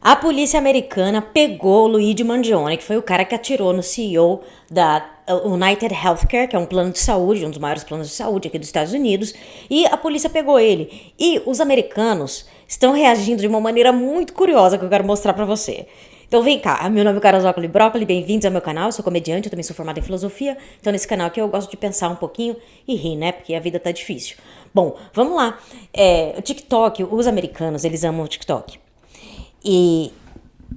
A polícia americana pegou o Luigi Mangione, que foi o cara que atirou no CEO da United Healthcare, que é um plano de saúde, um dos maiores planos de saúde aqui dos Estados Unidos, e a polícia pegou ele. E os americanos estão reagindo de uma maneira muito curiosa que eu quero mostrar pra você. Então vem cá, meu nome é Zoccoli Brócoli, bem-vindos ao meu canal, eu sou comediante, eu também sou formada em filosofia, então nesse canal aqui eu gosto de pensar um pouquinho e rir, né, porque a vida tá difícil. Bom, vamos lá, o TikTok, os americanos, eles amam o TikTok. E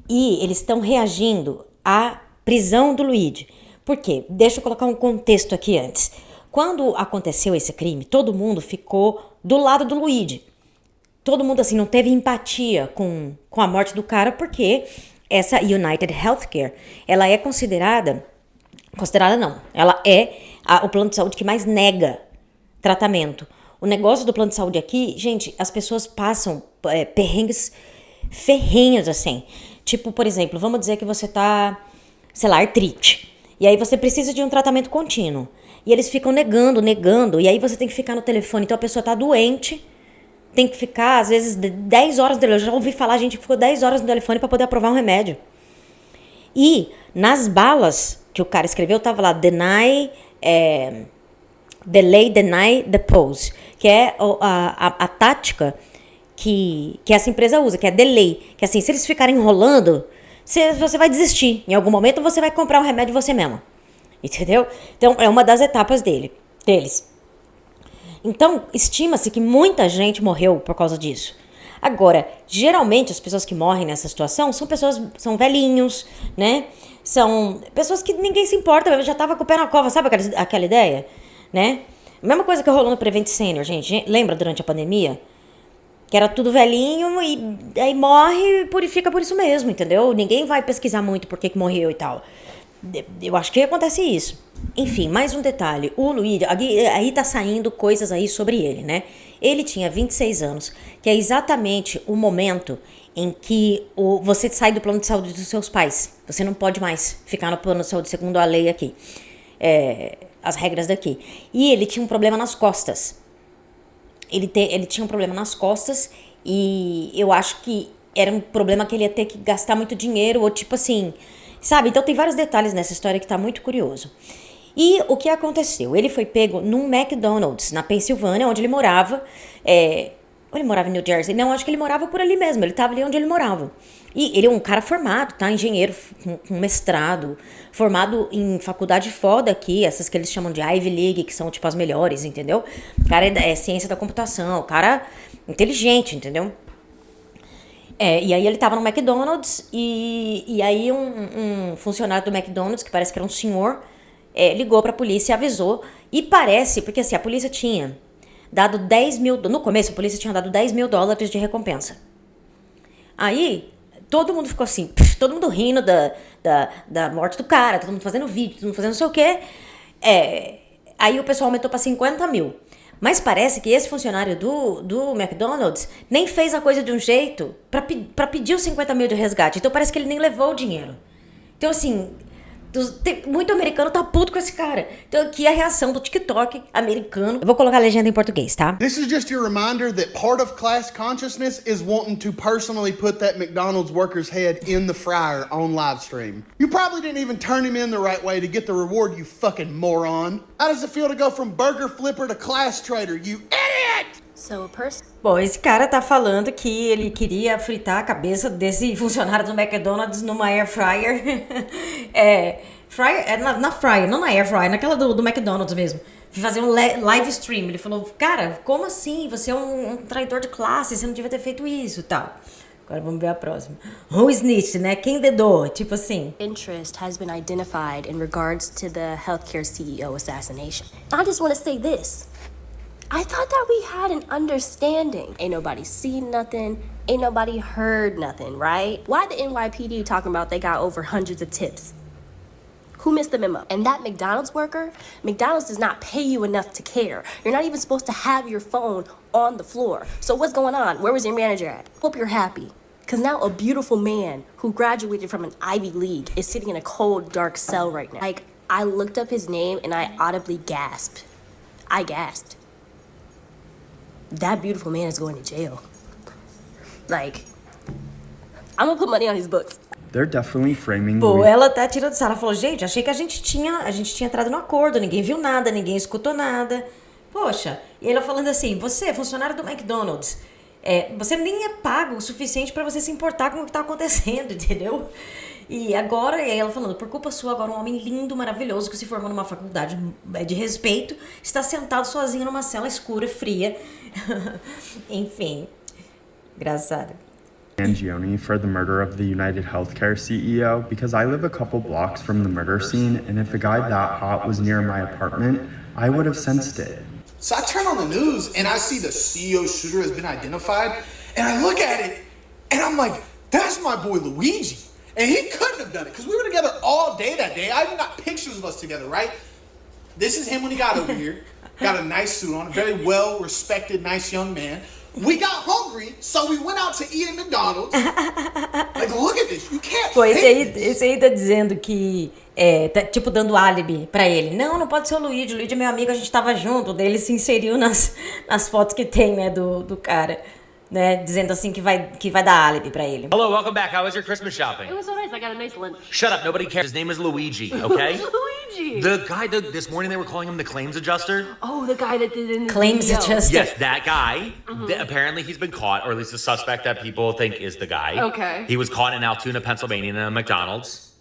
eles estão reagindo à prisão do Luigi. Por quê? Deixa eu colocar um contexto aqui antes. Quando aconteceu esse crime, todo mundo ficou do lado do Luigi. Todo mundo, assim, não teve empatia com a morte do cara, porque essa United Healthcare, ela é considerada não, ela é o plano de saúde que mais nega tratamento. O negócio do plano de saúde aqui, gente, as pessoas passam perrengues ferrenhos, assim. Tipo, por exemplo, vamos dizer que você tá, sei lá, artrite. E aí você precisa de um tratamento contínuo. E eles ficam negando. E aí você tem que ficar no telefone. Então a pessoa tá doente, tem que ficar, às vezes, 10 horas no telefone. Eu já ouvi falar gente que ficou 10 horas no telefone pra poder aprovar um remédio. E nas balas que o cara escreveu, tava lá, delay, deny, depose. Que é a tática que essa empresa usa, que é delay. Que assim, se eles ficarem enrolando, você vai desistir. Em algum momento você vai comprar um remédio você mesmo. Entendeu? Então, é uma das etapas deles. Então, estima-se que muita gente morreu por causa disso. Agora, geralmente as pessoas que morrem nessa situação são velhinhos, né? São pessoas que ninguém se importa, já tava com o pé na cova, sabe aquela ideia? Né? Mesma coisa que rolou no Prevent Senior, gente. Lembra durante a pandemia? Que era tudo velhinho e aí morre e fica por isso mesmo, entendeu? Ninguém vai pesquisar muito por que morreu e tal. Eu acho que acontece isso. Enfim, mais um detalhe. O Luigi, aí tá saindo coisas aí sobre ele, né? Ele tinha 26 anos, que é exatamente o momento em que você sai do plano de saúde dos seus pais. Você não pode mais ficar no plano de saúde segundo a lei aqui. As regras daqui. E ele tinha um problema nas costas. Ele tinha um problema nas costas e eu acho que era um problema que ele ia ter que gastar muito dinheiro ou tipo assim, sabe? Então tem vários detalhes nessa história que tá muito curioso. E o que aconteceu? Ele foi pego num McDonald's, na Pensilvânia, onde ele morava. Ou ele morava em New Jersey? Não, acho que ele morava por ali mesmo. Ele tava ali onde ele morava. E ele é um cara formado, tá? Engenheiro com mestrado, formado em faculdade foda aqui, essas que eles chamam de Ivy League, que são tipo as melhores, entendeu? O cara é ciência da computação, o cara inteligente, entendeu? E aí ele tava no McDonald's e aí um funcionário do McDonald's, que parece que era um senhor, ligou pra polícia e avisou. E parece, porque assim, a polícia tinha dado 10 mil... No começo, a polícia tinha dado 10 mil dólares de recompensa. Aí, todo mundo ficou assim, todo mundo rindo da morte do cara, todo mundo fazendo vídeo, todo mundo fazendo não sei o quê. Aí o pessoal aumentou pra 50 mil. Mas parece que esse funcionário do McDonald's nem fez a coisa de um jeito pra pedir os 50 mil de resgate. Então parece que ele nem levou o dinheiro. Então assim... Muito americano tá puto com esse cara. Então aqui é a reação do TikTok americano. Eu vou colocar a legenda em português, tá? This is just your reminder that part of class consciousness is wanting to personally put that McDonald's worker's head in the fryer on live stream. You probably didn't even turn him in the right way to get the reward, you fucking moron. How does it feel to go from burger flipper to class traitor, you idiot? Bom, esse cara tá falando que ele queria fritar a cabeça desse funcionário do McDonald's numa air fryer. Na fryer, não na air fryer, naquela do McDonald's mesmo. Fazer um live stream. Ele falou, cara, como assim? Você é um traidor de classe, você não devia ter feito isso e tal. Agora vamos ver a próxima. Who snitched, né? Quem dedou? Tipo assim. Interest has been identified in regards to the healthcare CEO assassination. I just want to say this. I thought that we had an understanding. Ain't nobody seen nothing. Ain't nobody heard nothing, right? Why the NYPD talking about they got over hundreds of tips? Who missed the memo? And that McDonald's worker, McDonald's does not pay you enough to care. You're not even supposed to have your phone on the floor. So what's going on? Where was your manager at? Hope you're happy. Because now a beautiful man who graduated from an Ivy League is sitting in a cold, dark cell right now. Like, I looked up his name and I audibly gasped. I gasped. That beautiful man is going to jail. Like, I'm gonna put money on his books. They're definitely framing Pô, Luigi. ela tá tirando sarro. Ela falou, gente, achei que a gente tinha entrado no acordo, ninguém viu nada, ninguém escutou nada. Poxa, e ela falando assim, você é funcionário do McDonald's, você nem é pago o suficiente pra você se importar com o que tá acontecendo, entendeu? E agora, e aí ela falando, por culpa sua, agora um homem lindo, maravilhoso, que se formou numa faculdade de respeito, está sentado sozinho numa cela escura, fria. Enfim, engraçado. Mangione for the murder of the United Healthcare CEO because I live a couple blocks from the murder scene, and if a guy that hot was near my apartment, I would have sensed it. So I turn on the news and I see the CEO shooter has been identified, and I look at it and I'm like, that's my boy Luigi. And he couldn't have done it because we were together all day that day. I even got pictures of us together, right? This is him when he got over here. Got a nice suit on, a very well-respected, nice young man. We got hungry, so we went out to eat at McDonald's. Like, look at this, you can't Pô, fake esse aí tá dizendo que, tá, tipo, dando álibi pra ele. Não pode ser o Luigi é meu amigo, a gente tava junto. Daí ele se inseriu nas fotos que tem, né, do cara, né, dizendo assim que vai dar álibi pra ele. Hello, welcome back. How was your Christmas shopping? It was so nice. I got a nice lunch. Shut up, nobody cares. His name is Luigi, okay? Luigi. The guy that this morning they were calling him the claims adjuster. Oh, the guy that did it in the Claims video. adjuster. Yes, that guy. Apparently he's been caught, or at least the suspect that people think is the guy. Okay. He was caught in Altoona, Pennsylvania in a McDonald's.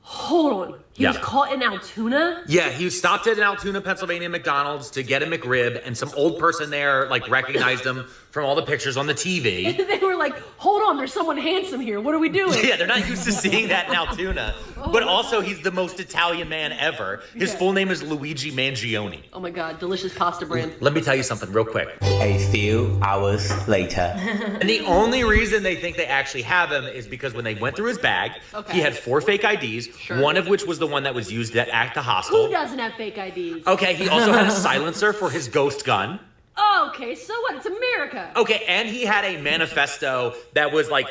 Hold on. He was Yeah. caught in Altoona? Yeah, he stopped at an Altoona, Pennsylvania McDonald's to get a McRib, and some old person there like recognized him from all the pictures on the TV. They were like, hold on, there's someone handsome here. What are we doing? Yeah, they're not used to seeing that in Altoona. But also, he's the most Italian man ever. His full name is Luigi Mangione. Oh my God, delicious pasta brand. Let me tell you something real quick. A few hours later. And the only reason they think they actually have him is because when they went through his bag, Okay. he had 4 fake IDs, one of which was the one that was used at the Who hostel. doesn't have fake IDs? Okay, he also had a silencer for his ghost gun. Oh, okay, so what? It's America. Okay, and he had a manifesto that was like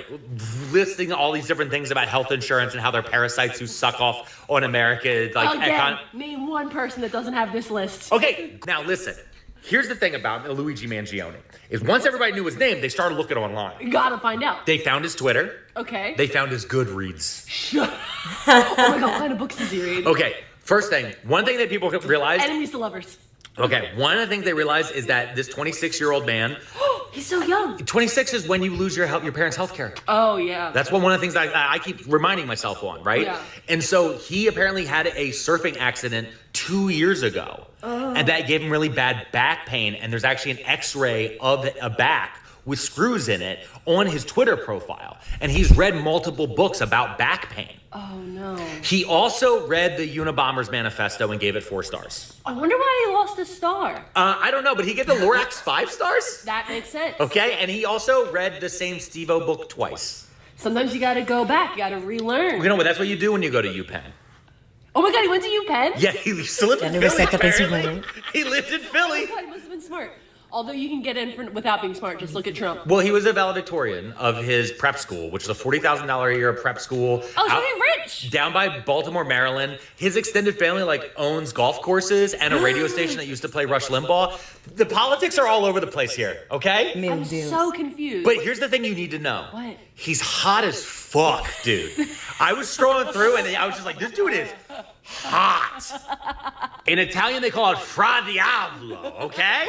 listing all these different things about health insurance and how they're parasites who suck off on America. Like, Again, name one person that doesn't have this list. Okay, now listen. Here's the thing about Luigi Mangione is once everybody knew his name, they started looking online. You gotta find out. They found his Twitter. Okay. They found his Goodreads. Oh my God, what kind of books does he read? Okay, first thing, one thing that people realize. Enemies to lovers. Okay, one of the things they realize is that this 26-year-old man, He's so young. 26 is when you lose your parents' health care. Oh, yeah. That's one of the things that I keep reminding myself on, right? Yeah. And so he apparently had a surfing accident 2 years ago. And that gave him really bad back pain. And there's actually an x-ray of a back with screws in it on his Twitter profile. And he's read multiple books about back pain. Oh, no. He also read the Unabomber's manifesto and gave it 4 stars. I wonder why he lost a star. I don't know, but he gave the Lorax 5 stars? That makes sense. Okay, and he also read the same Steve-O book twice. Sometimes you gotta go back. You gotta relearn. You know what? That's what you do when you go to UPenn. Oh my God, he went to UPenn? Yeah, he used to live in Philly, Universidade da apparently. Pensilvânia. He lived in Oh Philly. my God, he must have been smart. Although you can get in without being smart. Just look at Trump. Well, he was a valedictorian of his prep school, which is a $40,000 a year prep school. Oh, so he's rich. Down by Baltimore, Maryland. His extended family owns golf courses and a radio station that used to play Rush Limbaugh. The politics are all over the place here, okay? Meu I'm Deus. so confused. But here's the thing you need to know. What? He's hot as fuck, dude. I was scrolling through and I was just like, this dude is hot. In Italian, they call it Fra Diavolo, okay?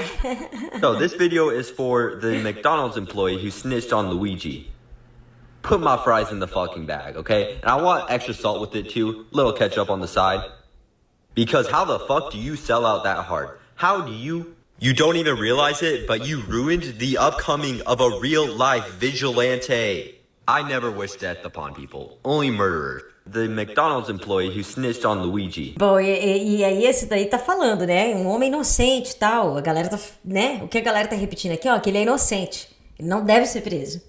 So this video is for the McDonald's employee who snitched on Luigi. Put my fries in the fucking bag, okay? And I want extra salt with it too. Little ketchup on the side. Because how the fuck do you sell out that hard? How do you... You don't even realize it, but you ruined the upcoming of a real-life vigilante. I never wish death upon people. Only murderers. The McDonald's employee who snitched on Luigi. Bom, e aí esse daí tá falando, né? Um homem inocente e tal. A galera tá, né? O que a galera tá repetindo aqui, ó, que ele é inocente. Ele não deve ser preso.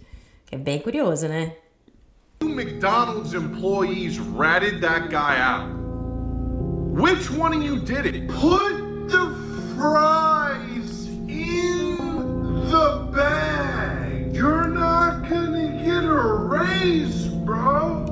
Que é bem curioso, né? Two McDonald's employees ratted that guy out. Which one of you did it? Put the fries in the bag. You're not gonna get a raise, bro.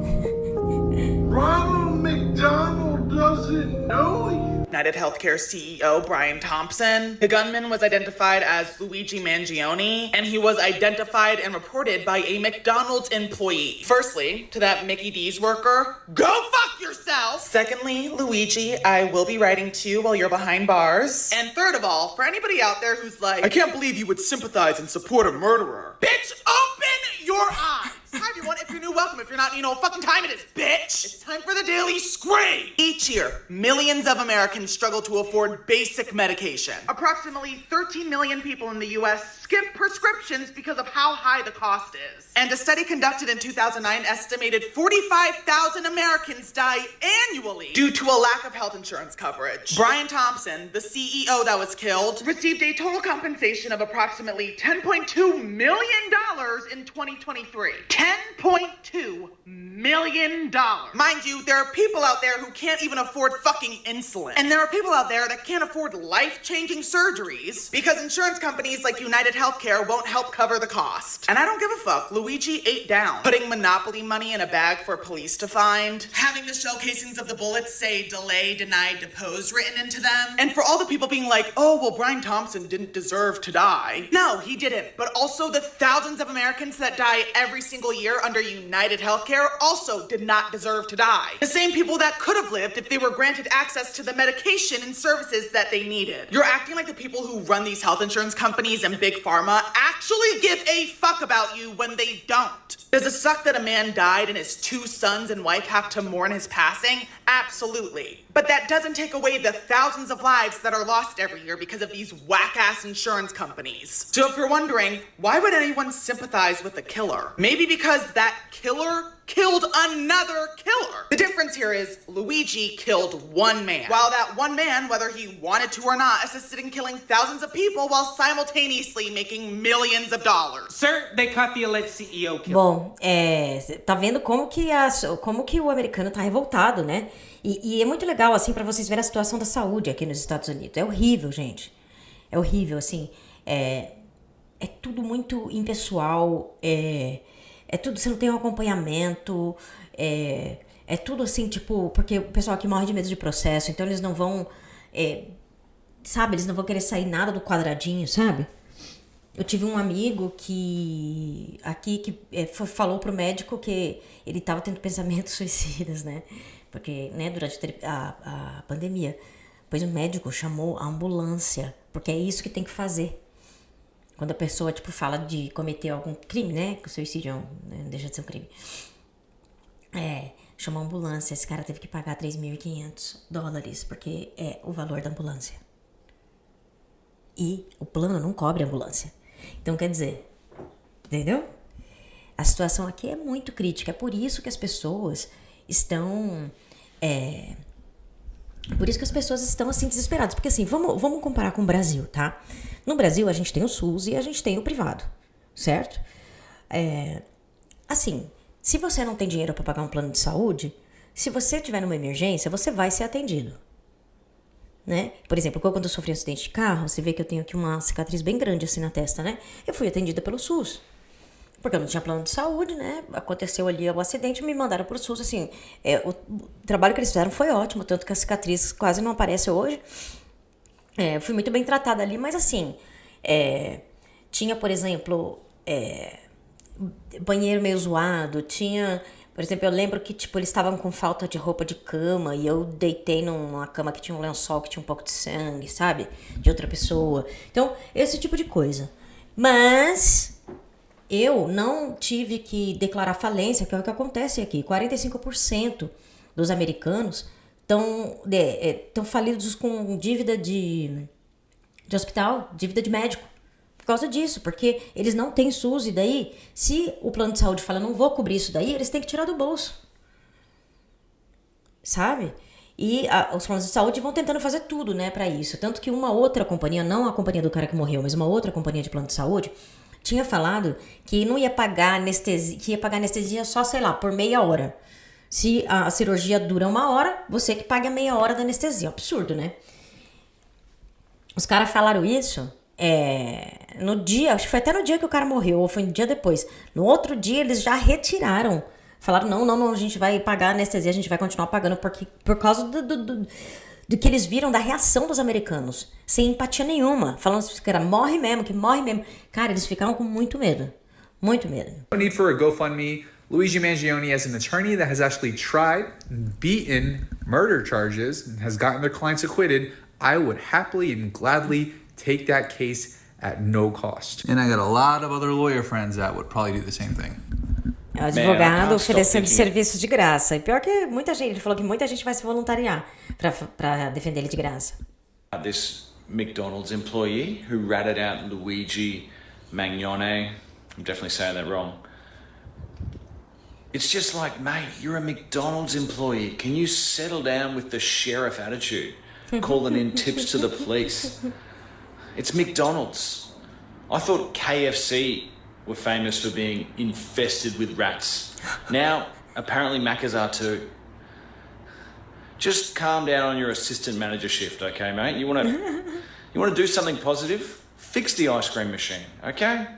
Ronald McDonald doesn't know you. United Healthcare CEO Brian Thompson. The gunman was identified as Luigi Mangione, and he was identified and reported by a McDonald's employee. Firstly, to that Mickey D's worker, go fuck yourself! Secondly, Luigi, I will be writing to you while you're behind bars. And third of all, for anybody out there who's like, I can't believe you would sympathize and support a murderer. Bitch, open your eyes! Hi everyone, if you're new, welcome. If you're not, you know what fucking time it is, bitch! It's time for the Daily Scream! Each year, millions of Americans struggle to afford basic medication. Approximately 13 million people in the US skip prescriptions because of how high the cost is. And a study conducted in 2009 estimated 45,000 Americans die annually due to a lack of health insurance coverage. Brian Thompson, the CEO that was killed, received a total compensation of approximately $10.2 million in 2023. $10.2 million. Mind you, there are people out there who can't even afford fucking insulin. And there are people out there that can't afford life-changing surgeries because insurance companies like United Healthcare won't help cover the cost. And I don't give a fuck. Luigi ate down, putting Monopoly money in a bag for police to find, having the shell casings of the bullets say delay, deny, depose written into them, and for all the people being like, oh, well, Brian Thompson didn't deserve to die. No, he didn't. But also the thousands of Americans that die every single year under United Healthcare also did not deserve to die. The same people that could have lived if they were granted access to the medication and services that they needed. You're acting like the people who run these health insurance companies and big pharma actually give a fuck about you when they don't. Does it suck that a man died and his 2 sons and wife have to mourn his passing? Absolutely. But that doesn't take away the thousands of lives that are lost every year because of these whack-ass insurance companies. So if you're wondering, why would anyone sympathize with the killer? Maybe because that killer killed another killer. The difference here is Luigi killed one man, while that one man, whether he wanted to or not, assisted in killing thousands of people while simultaneously making millions of dollars. Sir, they caught the alleged CEO killer. Bom, tá vendo como que o americano tá revoltado, né? E é muito legal, assim, pra vocês verem a situação da saúde aqui nos Estados Unidos. É horrível, gente. É horrível, assim. É tudo muito impessoal, é tudo, você não tem um acompanhamento, é tudo assim, tipo, porque o pessoal aqui morre de medo de processo, então eles não vão, sabe, eles não vão querer sair nada do quadradinho, sabe? Eu tive um amigo que falou pro médico que ele tava tendo pensamentos suicidas, né? Porque, né, durante a pandemia, pois o médico chamou a ambulância, porque é isso que tem que fazer. Quando a pessoa, tipo, fala de cometer algum crime, né? Que o suicídio não deixa de ser um crime. Chamou a ambulância. Esse cara teve que pagar $3.500, porque é o valor da ambulância. E o plano não cobre a ambulância. Então, quer dizer, entendeu? A situação aqui é muito crítica. É por isso que as pessoas estão... Por isso que as pessoas estão, assim, desesperadas. Porque, assim, vamos comparar com o Brasil, tá? No Brasil, a gente tem o SUS e a gente tem o privado, certo? Assim, se você não tem dinheiro para pagar um plano de saúde, se você tiver numa emergência, você vai ser atendido, né? Por exemplo, quando eu sofri um acidente de carro, você vê que eu tenho aqui uma cicatriz bem grande, assim, na testa, né? Eu fui atendida pelo SUS. Porque eu não tinha plano de saúde, né? Aconteceu ali o acidente, me mandaram pro SUS, assim. O trabalho que eles fizeram foi ótimo, tanto que a cicatriz quase não aparece hoje. Eu fui muito bem tratada ali, mas assim... tinha, por exemplo, banheiro meio zoado, tinha... Por exemplo, eu lembro que, tipo, eles estavam com falta de roupa de cama e eu deitei numa cama que tinha um lençol que tinha um pouco de sangue, sabe? De outra pessoa. Então, esse tipo de coisa. Mas... eu não tive que declarar falência, que é o que acontece aqui. 45% dos americanos estão falidos com dívida de hospital, dívida de médico. Por causa disso, porque eles não têm SUS. E daí, se o plano de saúde fala, não vou cobrir isso daí, eles têm que tirar do bolso. Sabe? E os planos de saúde vão tentando fazer tudo, né, pra isso. Tanto que uma outra companhia, não a companhia do cara que morreu, mas uma outra companhia de plano de saúde... tinha falado que não ia pagar anestesia, que ia pagar anestesia só, sei lá, por meia hora. Se a cirurgia dura 1 hora, você que paga meia hora da anestesia. Absurdo, né? Os caras falaram isso no dia, acho que foi até no dia que o cara morreu, ou foi no dia depois. No outro dia, eles já retiraram. Falaram, não, a gente vai pagar anestesia, a gente vai continuar pagando, porque por causa do que eles viram da reação dos americanos, sem empatia nenhuma, falando que cara morre mesmo, que morre mesmo. Cara, eles ficaram com muito medo. Muito medo. No need for a GoFundMe. Luigi Mangione, as an attorney that has actually tried and beaten murder charges and has gotten their clients acquitted, I would happily and gladly take that case at no cost. And I got a lot of other lawyer friends that would probably do the same thing. É o advogado oferecendo serviços de graça. E pior que muita gente, ele falou que muita gente vai se voluntariar pra defender ele de graça. This McDonald's employee who ratted out Luigi Mangione, I'm definitely saying that wrong. It's just like, mate, you're a McDonald's employee. Can you settle down with the sheriff attitude? Calling in tips to the police. It's McDonald's. I thought KFC were famous for being infested with rats. Now, apparently Macca's are too. Just calm down on your assistant manager shift, okay, mate? You want to do something positive? Fix the ice cream machine, okay?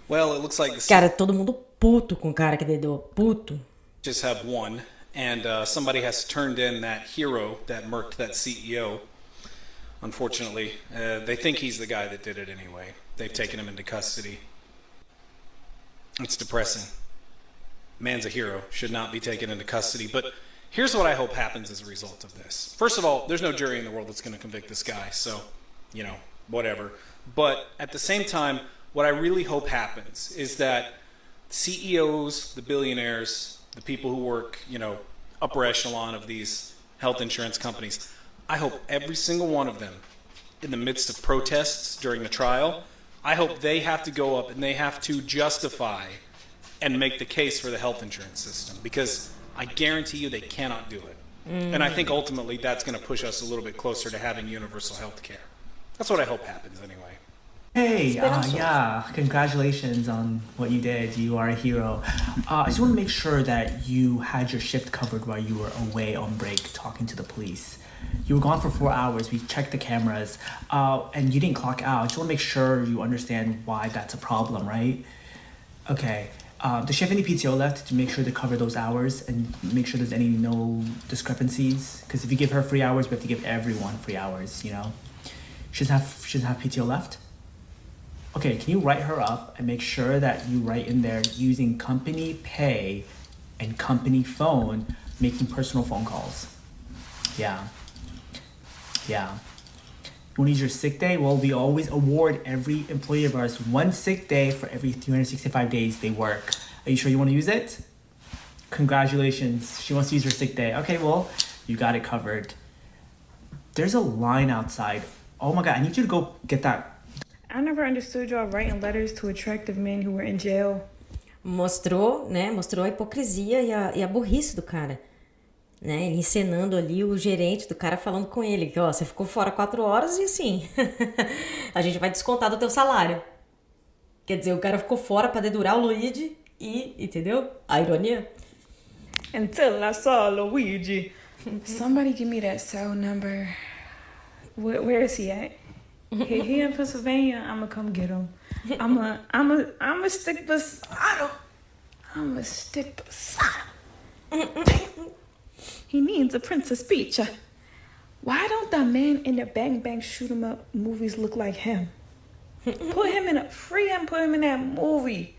Well, it looks like Cara, todo mundo puto com o cara que dedou. Puto. just have one, and somebody has turned in that hero that murked that CEO. Unfortunately, they think he's the guy that did it anyway. They've taken him into custody. It's depressing. Man's a hero, should not be taken into custody. But here's what I hope happens as a result of this. First of all, there's no jury in the world that's going to convict this guy, so, you know, whatever. But at the same time, what I really hope happens is that CEOs, the billionaires, the people who work, you know, upper echelon of these health insurance companies, I hope every single one of them, in the midst of protests during the trial, I hope they have to go up and they have to justify and make the case for the health insurance system, because I guarantee you they cannot do it. And I think ultimately that's going to push us a little bit closer to having universal health care. That's what I hope happens anyway. Hey, yeah, congratulations on what you did. You are a hero. I just want to make sure that you had your shift covered while you were away on break talking to the police. You were gone for 4 hours. We checked the cameras, and you didn't clock out. I just want to make sure you understand why that's a problem, right? Okay. Does she have any PTO left to make sure to cover those hours and make sure there's no discrepancies? Because if you give her free hours, we have to give everyone free hours, you know? She doesn't have PTO left? Okay, can you write her up and make sure that you write in there using company pay and company phone, making personal phone calls? Yeah. You want to use your sick day? Well, we always award every employee of ours 1 sick day for every 365 days they work. Are you sure you want to use it? Congratulations. She wants to use her sick day. Okay, well, you got it covered. There's a line outside. Oh my God, I need you to go get that. I never understood y'all writing letters to attractive men who were in jail. Mostrou a hipocrisia e a burrice do cara. Né? Ele encenando ali o gerente do cara falando com ele que, ó, você ficou fora 4 horas e assim, a gente vai descontar do teu salário. Quer dizer, o cara ficou fora pra dedurar o Luigi e, entendeu? A ironia. Until I saw Luigi. Somebody give me that cell number. Where is he at? He in Pennsylvania. I'ma come get him. I'ma stick beside him. He needs a princess speech. Why don't the man in the Bang Bang Shoot 'em Up movies look like him? Put him in that movie.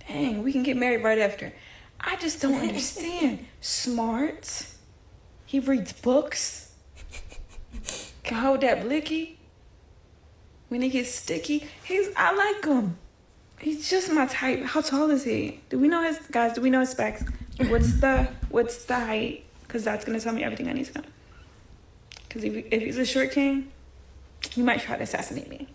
Dang, we can get married right after. I just don't understand. Smart. He reads books. Can hold that blicky. When he gets sticky, I like him. He's just my type. How tall is he? Do we know his specs? What's the height? Because that's gonna tell me everything I need to know. Because if he's a short king, he might try to assassinate me.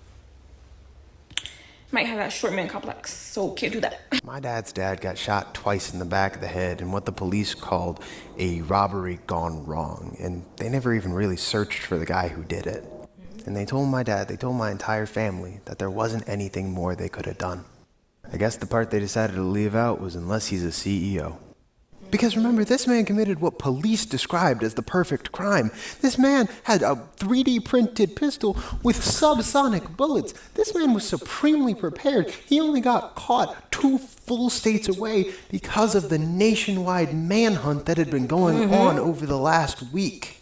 Might have that short man complex, so can't do that. My dad's dad got shot twice in the back of the head in what the police called a robbery gone wrong, and they never even really searched for the guy who did it. And they told my entire family that there wasn't anything more they could have done. I guess the part they decided to leave out was unless he's a CEO. Because remember, this man committed what police described as the perfect crime. This man had a 3D printed pistol with subsonic bullets. This man was supremely prepared. He only got caught 2 full states away because of the nationwide manhunt that had been going on over the last week.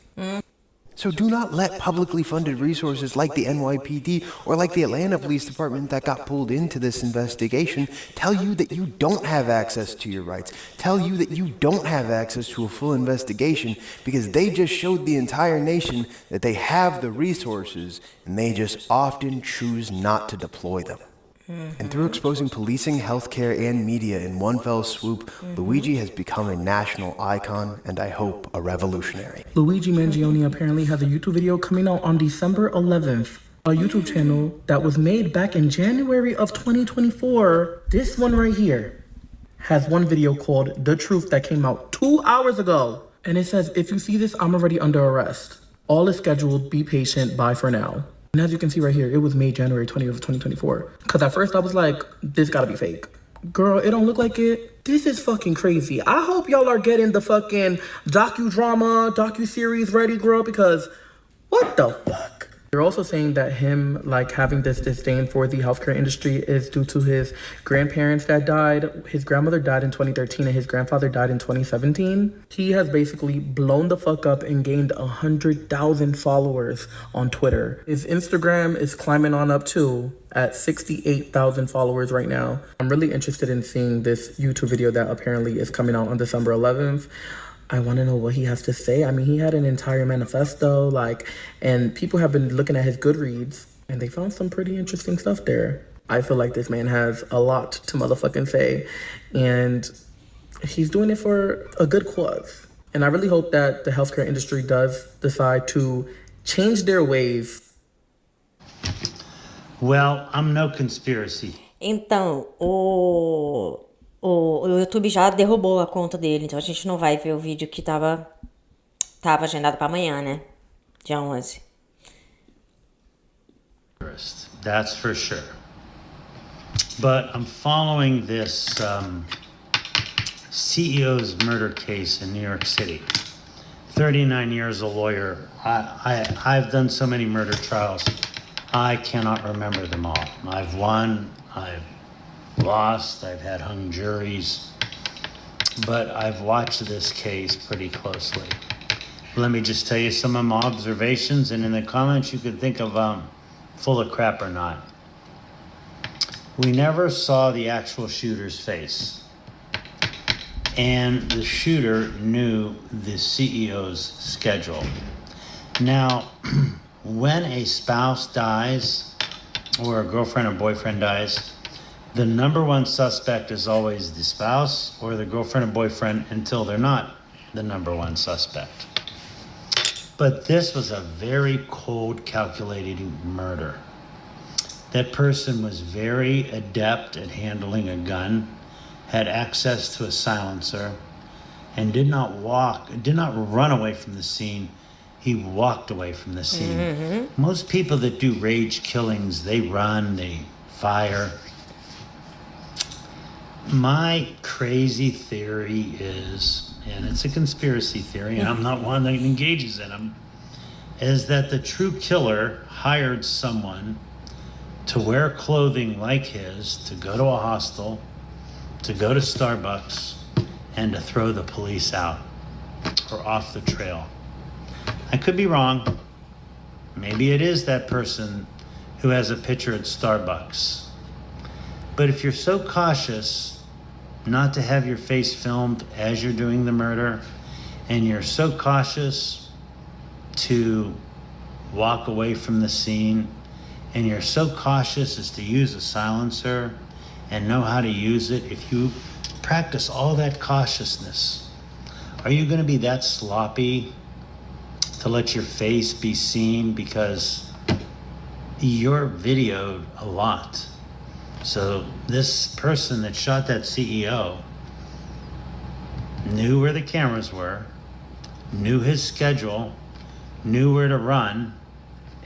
So do not let publicly funded resources like the NYPD or like the Atlanta Police Department that got pulled into this investigation tell you that you don't have access to your rights, tell you that you don't have access to a full investigation, because they just showed the entire nation that they have the resources and they just often choose not to deploy them. And through exposing policing, healthcare, and media in one fell swoop, Luigi has become a national icon and, I hope, a revolutionary. Luigi Mangione apparently has a YouTube video coming out on December 11th. A YouTube channel that was made back in January of 2024. This one right here has one video called The Truth that came out 2 hours ago. And it says, if you see this, I'm already under arrest. All is scheduled, be patient, bye for now. And as you can see right here, it was made January 20th of 2024. Because at first I was like, this gotta be fake. Girl, it don't look like it. This is fucking crazy. I hope y'all are getting the fucking docudrama, docuseries ready, girl, because what the fuck? They're also saying that him like having this disdain for the healthcare industry is due to his grandparents that died. His grandmother died in 2013 and his grandfather died in 2017. He has basically blown the fuck up and gained 100,000 followers on Twitter. His Instagram is climbing on up too at 68,000 followers right now. I'm really interested in seeing this YouTube video that apparently is coming out on December 11th. I want to know what he has to say. I mean, he had an entire manifesto, and people have been looking at his Goodreads, and they found some pretty interesting stuff there. I feel like this man has a lot to motherfucking say, and he's doing it for a good cause. And I really hope that the healthcare industry does decide to change their ways. Well, I'm no conspiracy. Então, o YouTube já derrubou a conta dele, então a gente não vai ver o vídeo que tava agendado para amanhã, né? Dia 11. That's for sure. But I'm following this CEO's murder case in New York City. 39 years a lawyer. I've done so many murder trials. I cannot remember them all. I've won, I've lost, I've had hung juries, but I've watched this case pretty closely. Let me just tell you some of my observations, and in the comments you could think of full of crap or not. We never saw the actual shooter's face, and the shooter knew the CEO's schedule. Now, when a spouse dies, or a girlfriend or boyfriend dies, the number one suspect is always the spouse or the girlfriend or boyfriend until they're not the number one suspect. But this was a very cold, calculating murder. That person was very adept at handling a gun, had access to a silencer, and did not run away from the scene. He walked away from the scene. Mm-hmm. Most people that do rage killings, they run, they fire. My crazy theory is, and it's a conspiracy theory, and I'm not one that engages in them, is that the true killer hired someone to wear clothing like his, to go to a hostel, to go to Starbucks, and to throw the police out or off the trail. I could be wrong. Maybe it is that person who has a picture at Starbucks. But if you're so cautious not to have your face filmed as you're doing the murder, and you're so cautious to walk away from the scene, and you're so cautious as to use a silencer and know how to use it, if you practice all that cautiousness, are you going to be that sloppy to let your face be seen? Because you're videoed a lot. So this person that shot that CEO knew where the cameras were, knew his schedule, knew where to run,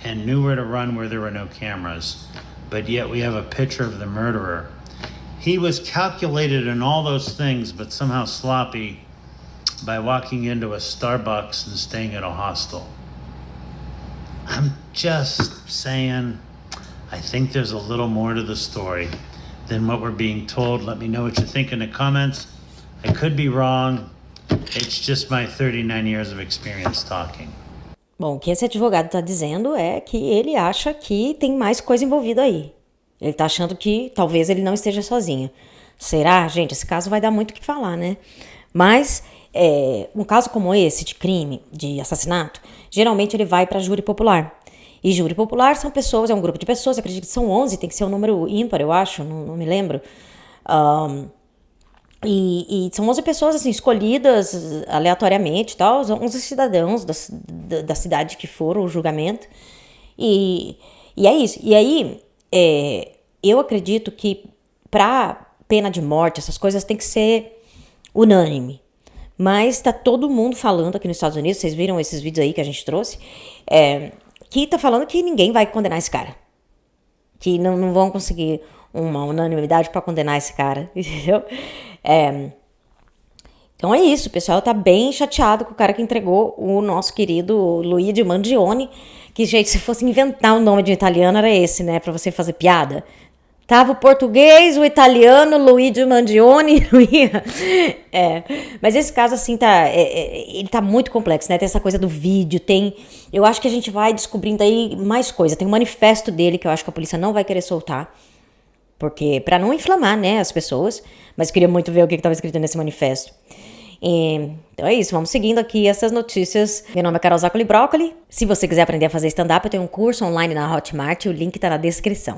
and knew where to run where there were no cameras. But yet we have a picture of the murderer. He was calculated in all those things, but somehow sloppy by walking into a Starbucks and staying at a hostel. I'm just saying, I think there's a little more to the story than what we're being told. Let me know what you think in the comments. I could be wrong. It's just my 39 years of experience talking. Bom, o que esse advogado está dizendo é que ele acha que tem mais coisa envolvida aí. Ele está achando que talvez ele não esteja sozinho. Será? Gente, esse caso vai dar muito o que falar, né? Mas, um caso como esse, de crime, de assassinato, geralmente ele vai para júri popular. E júri popular são pessoas, é um grupo de pessoas, acredito que são 11, tem que ser um número ímpar, eu acho, não me lembro. E são 11 pessoas, assim, escolhidas aleatoriamente, tal, 11 cidadãos da cidade que foram o julgamento. E é isso. E aí, eu acredito que para pena de morte, essas coisas tem que ser unânime. Mas tá todo mundo falando aqui nos Estados Unidos, vocês viram esses vídeos aí que a gente trouxe, que tá falando que ninguém vai condenar esse cara. Que não vão conseguir uma unanimidade para condenar esse cara, entendeu? Então é isso, o pessoal tá bem chateado com o cara que entregou o nosso querido Luigi Mangione, que, gente, se fosse inventar o nome de um italiano era esse, né, pra você fazer piada. Tava o português, o italiano, Luigi Mangione, não ia. Mas esse caso, assim, ele tá muito complexo, né? Tem essa coisa do vídeo, eu acho que a gente vai descobrindo aí mais coisa. Tem um manifesto dele que eu acho que a polícia não vai querer soltar, porque pra não inflamar, né, as pessoas. Mas eu queria muito ver o que estava escrito nesse manifesto. Então é isso, vamos seguindo aqui essas notícias. Meu nome é Carol Zoccoli. Se você quiser aprender a fazer stand-up, eu tenho um curso online na Hotmart, o link tá na descrição.